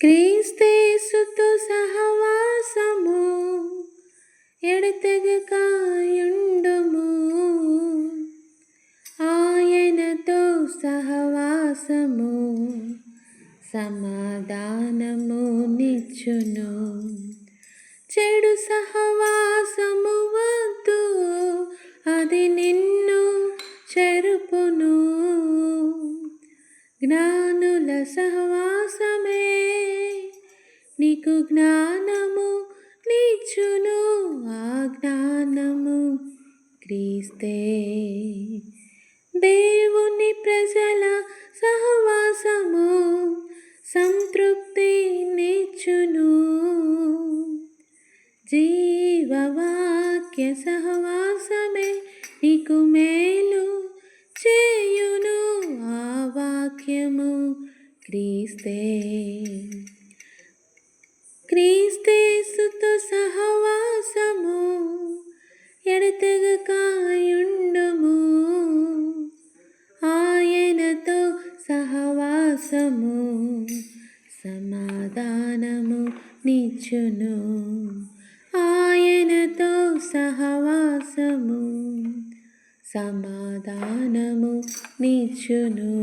క్రీస్తేసుతో సహవాసము ఎడతెగకయుండుము. ఆయనతో సహవాసము సమాధానము నిచ్చును. చెడు సహవాసము వద్దు, అది నిన్ను చెరుపును. జ్ఞానుల సహవాసమే నీకు జ్ఞానము నిచ్చును. ఆ జ్ఞానము క్రీస్తే. దేవుని ప్రజల సహవాసము సంతృప్తి నిచ్చును. జీవవాక్య సహవాసమే నీకు మేలు చేయును. ఆ వాక్యము క్రీస్తే. క్రీస్తేసుతో సహవాసము ఎడతెగకయుండుము. ఆయనతో సహవాసము సమాధానము నిచ్చును. ఆయనతో సహవాసము సమాధానము నిచ్చును.